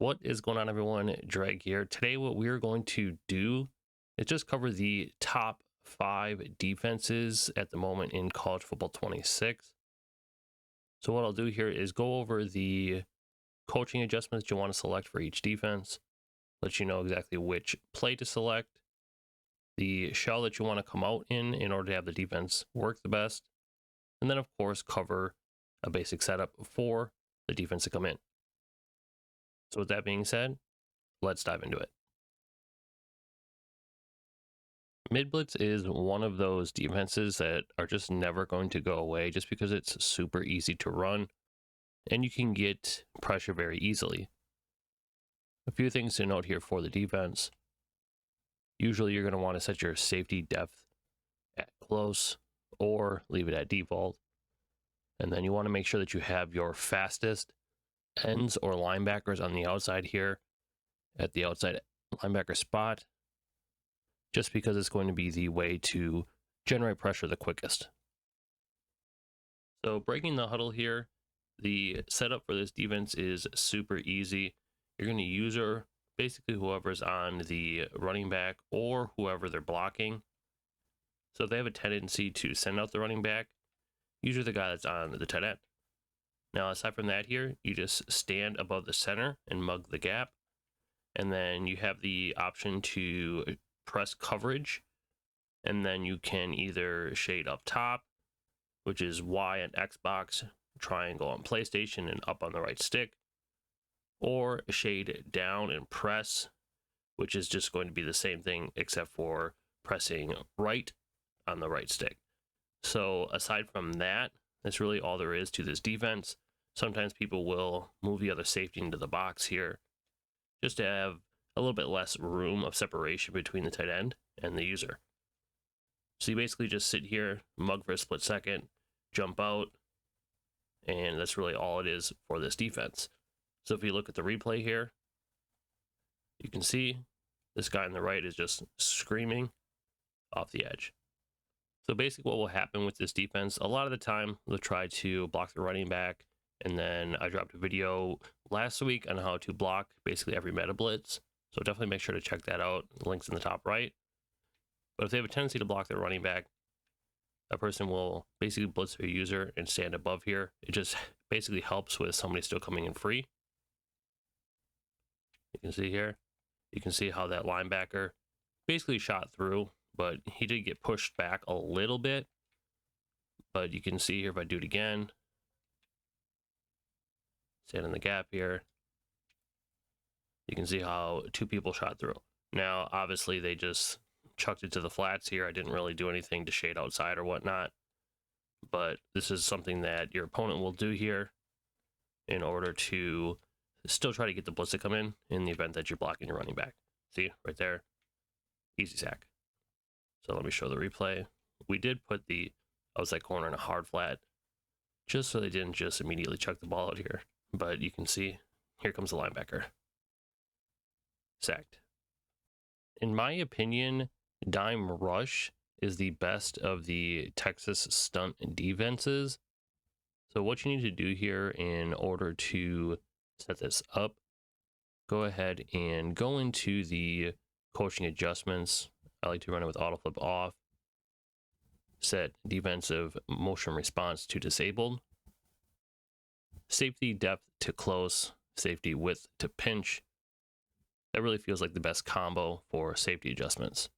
What is going on, everyone? Drag here. Today what we're going to do is just cover the top 5 defenses at the moment in college football 26. So what I'll do here is go over the coaching adjustments you want to select for each defense, let you know exactly which play to select, the shell that you want to come out in order to have the defense work the best, and then of course cover a basic setup for the defense to come in. So with that being said, let's dive into it. Mid blitz is one of those defenses that are just never going to go away just because it's super easy to run and you can get pressure very easily. A few things to note here for the defense. Usually you're going to want to set your safety depth at close or leave it at default. And then you want to make sure that you have your fastest ends or linebackers on the outside here at the outside linebacker spot, just because it's going to be the way to generate pressure the quickest. So breaking the huddle here, the setup for this defense is super easy. You're going to use basically whoever's on the running back or whoever they're blocking. So if they have a tendency to send out the running back, usually the guy that's on the tight end. Now, aside from that here, you just stand above the center and mug the gap. And then you have the option to press coverage. And then you can either shade up top, which is Y on Xbox, triangle on PlayStation, and up on the right stick. Or shade down and press, which is just going to be the same thing except for pressing right on the right stick. So aside from that, that's really all there is to this defense. Sometimes people will move the other safety into the box here just to have a little bit less room of separation between the tight end and the user. So you basically just sit here, mug for a split second, jump out, and that's really all it is for this defense. So if you look at the replay here, you can see this guy on the right is just screaming off the edge. So basically what will happen with this defense, a lot of the time they'll try to block the running back, and then I dropped a video last week on how to block basically every meta blitz. So definitely make sure to check that out. The link's in the top right. But if they have a tendency to block their running back, a person will basically blitz their user and stand above here. It just basically helps with somebody still coming in free. You can see here, you can see how that linebacker basically shot through, but he did get pushed back a little bit. But you can see here, if I do it again, stand in the gap here, you can see how 2 people shot through. Now, obviously, they just chucked it to the flats here. I didn't really do anything to shade outside or whatnot. But this is something that your opponent will do here in order to still try to get the blitz to come in the event that you're blocking your running back. See, right there, easy sack. So let me show the replay. We did put the outside corner in a hard flat, just so they didn't just immediately chuck the ball out here. But you can see, here comes the linebacker. Sacked. In my opinion, dime rush is the best of the Texas stunt defenses. So what you need to do here in order to set this up, go ahead and go into the coaching adjustments. I like to run it with auto flip off. Set defensive motion response to disabled. Safety depth to close, safety width to pinch. That really feels like the best combo for safety adjustments.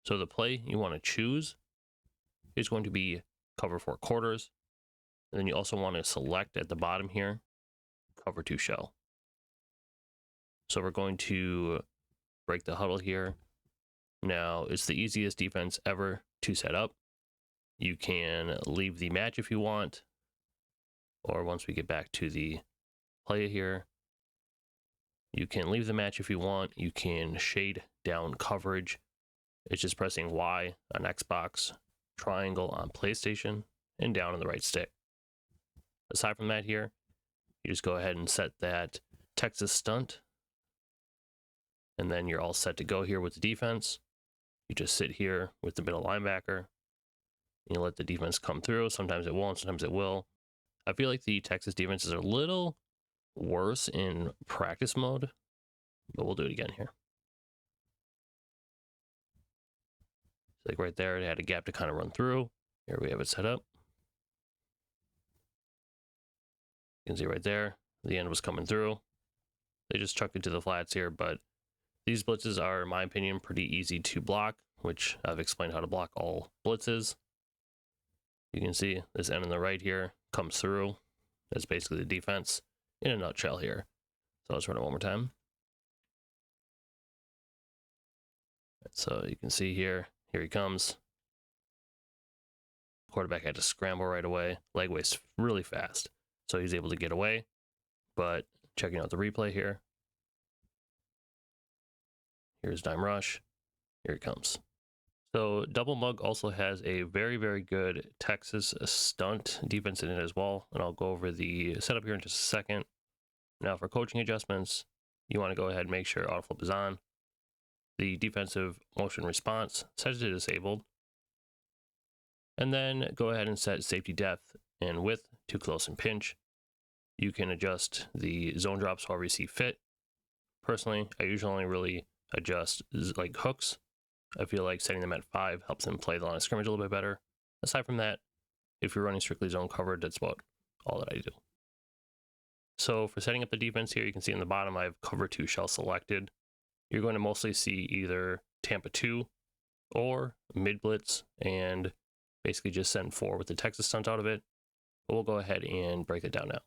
So the play you want to choose is going to be cover 4 quarters. And then you also want to select at the bottom here, cover 2 shell. So we're going to break the huddle here. Now, it's the easiest defense ever to set up. You can leave the match if you want, or once we get back to the play here, you can leave the match if you want. You can shade down coverage. It's just pressing Y on Xbox, triangle on PlayStation, and down on the right stick. Aside from that here, you just go ahead and set that Texas stunt, and then you're all set to go here with the defense. You just sit here with the middle linebacker. You let the defense come through. Sometimes it won't, sometimes it will. I feel like the Texas defenses are a little worse in practice mode, but we'll do it again here. Like right there, it had a gap to kind of run through. Here we have it set up. You can see right there, the end was coming through. They just chucked it to the flats here, but these blitzes are, in my opinion, pretty easy to block, which I've explained how to block all blitzes. You can see this end on the right here comes through. That's basically the defense in a nutshell here. So let's run it one more time. So you can see here he comes. Quarterback had to scramble right away. Leg waist really fast. So he's able to get away. But checking out the replay here. Here's dime rush. Here it comes. So Double Mug also has a very, very good Texas stunt defense in it as well. And I'll go over the setup here in just a second. Now for coaching adjustments, you want to go ahead and make sure auto flip is on. The defensive motion response, set it to disabled. And then go ahead and set safety depth and width to close and pinch. You can adjust the zone drops however you see fit. Personally, I usually only really adjust like hooks. I feel like setting them at 5 helps them play the line of scrimmage a little bit better. Aside from that, if you're running strictly zone covered, that's about all that I do. So for setting up the defense here, you can see in the bottom, I have cover 2 shell selected. You're going to mostly see either Tampa 2 or mid blitz and basically just send 4 with the Texas stunt out of it. But we'll go ahead and break it down now.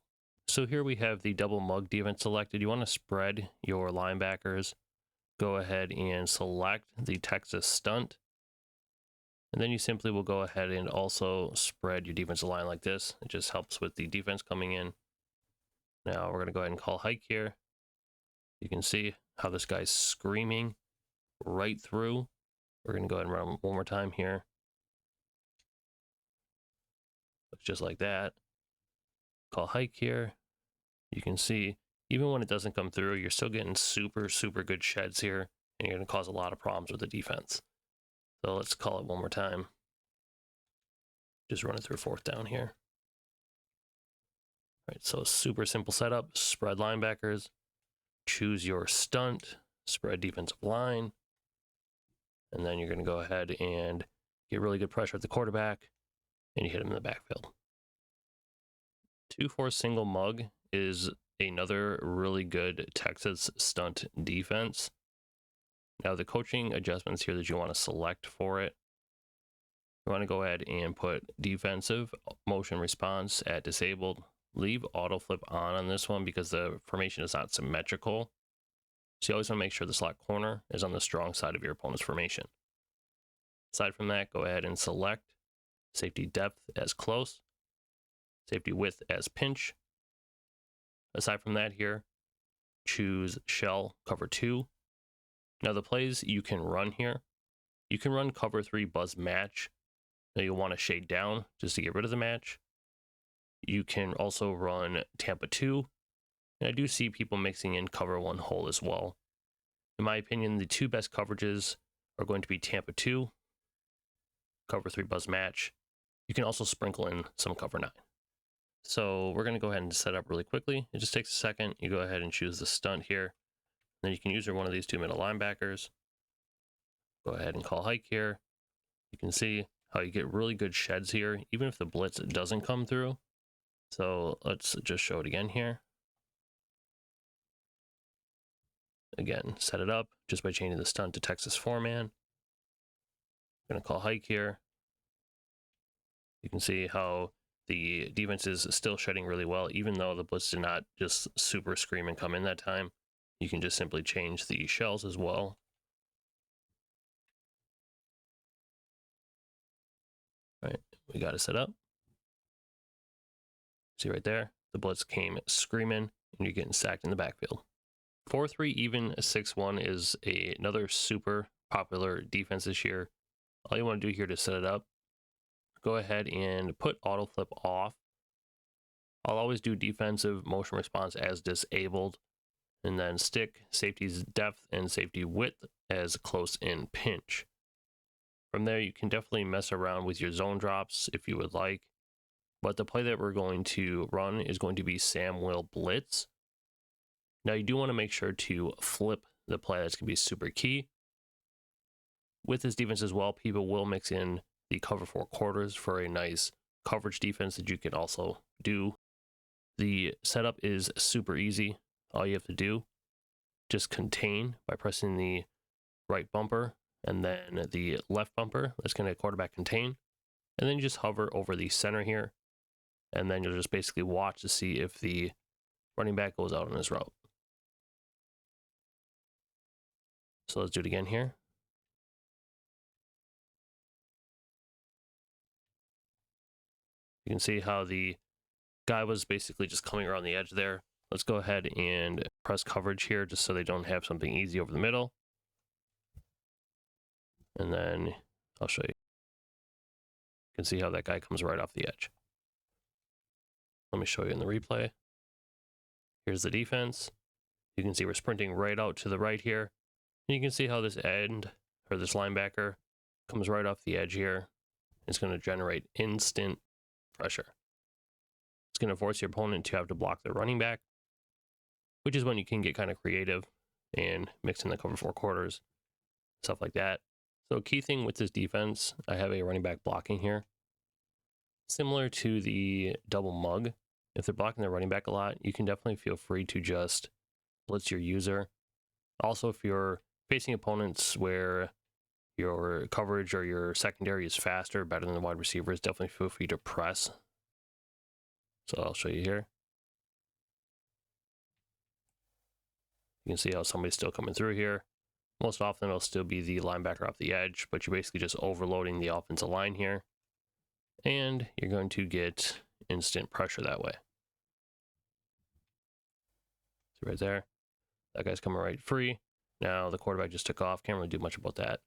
So here we have the double mug defense selected. You want to spread your linebackers. Go ahead and select the Texas stunt. And then you simply will go ahead and also spread your defensive line like this. It just helps with the defense coming in. Now we're going to go ahead and call hike here. You can see how this guy's screaming right through. We're going to go ahead and run one more time here. Looks just like that. Call hike here. You can see even when it doesn't come through, you're still getting super, super good sheds here, and you're going to cause a lot of problems with the defense. So let's call it one more time. Just run it through 4th down here. All right, so super simple setup. Spread linebackers. Choose your stunt. Spread defensive line. And then you're going to go ahead and get really good pressure at the quarterback, and you hit him in the backfield. 2-4 single mug is another really good Texas stunt defense. Now the coaching adjustments here that you want to select for it, you want to go ahead and put defensive motion response at disabled. Leave auto flip on this one because the formation is not symmetrical. So you always want to make sure the slot corner is on the strong side of your opponent's formation. Aside from that, go ahead and select safety depth as close, safety width as pinch. Aside from that here, choose shell cover 2. Now the plays you can run here, you can run cover 3 buzz match. Now you'll want to shade down just to get rid of the match. You can also run Tampa 2. And I do see people mixing in cover 1 hole as well. In my opinion, the 2 best coverages are going to be Tampa 2, cover 3 buzz match. You can also sprinkle in some cover 9. So we're going to go ahead and set up really quickly. It just takes a second. You go ahead and choose the stunt here. Then you can use one of these 2 middle linebackers. Go ahead and call hike here. You can see how you get really good sheds here, even if the blitz doesn't come through. So let's just show it again here. Again, set it up just by changing the stunt to Texas 4-man. I'm going to call hike here. You can see how the defense is still shedding really well, even though the blitz did not just super scream and come in that time. You can just simply change the shells as well. All right, we got it set up. See right there, the blitz came screaming, and you're getting sacked in the backfield. 4-3 even 6-1 is another super popular defense this year. All you want to do here to set it up, go ahead and put auto flip off. I'll always do defensive motion response as disabled, and then stick safety's depth and safety width as close in pinch. From there, you can definitely mess around with your zone drops if you would like. But the play that we're going to run is going to be Sam Will Blitz. Now you do want to make sure to flip the play. That's going to be super key. With this defense as well, people will mix in the cover 4 quarters for a nice coverage defense that you can also do. The setup is super easy. All you have to do, just contain by pressing the right bumper and then the left bumper. That's going to quarterback contain. And then you just hover over the center here. And then you'll just basically watch to see if the running back goes out on his route. So let's do it again here. You can see how the guy was basically just coming around the edge there. Let's go ahead and press coverage here just so they don't have something easy over the middle. And then I'll show you. You can see how that guy comes right off the edge. Let me show you in the replay. Here's the defense. You can see we're sprinting right out to the right here. And you can see how this end, or this linebacker, comes right off the edge here. It's going to generate instant pressure. It's going to force your opponent to have to block their running back, which is when you can get kind of creative and mix in the cover 4 quarters, stuff like that. So key thing with this defense, I have a running back blocking here. Similar to the double mug, if they're blocking their running back a lot, you can definitely feel free to just blitz your user. Also, if you're facing opponents where your coverage or your secondary is faster, better than the wide receivers, definitely feel free to press. So I'll show you here. You can see how somebody's still coming through here. Most often it'll still be the linebacker off the edge, but you're basically just overloading the offensive line here. And you're going to get instant pressure that way. See right there. That guy's coming right free. Now the quarterback just took off. Can't really do much about that.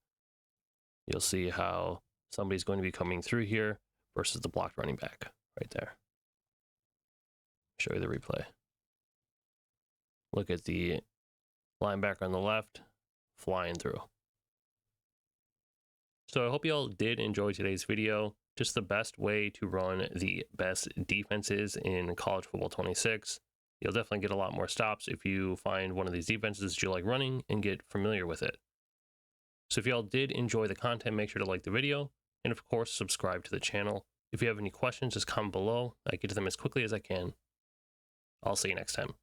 You'll see how somebody's going to be coming through here versus the blocked running back right there. Show you the replay. Look at the linebacker on the left flying through. So I hope you all did enjoy today's video. Just the best way to run the best defenses in College Football 26. You'll definitely get a lot more stops if you find one of these defenses that you like running and get familiar with it. So if y'all did enjoy the content, make sure to like the video and of course subscribe to the channel. If you have any questions, just comment below. I get to them as quickly as I can. I'll see you next time.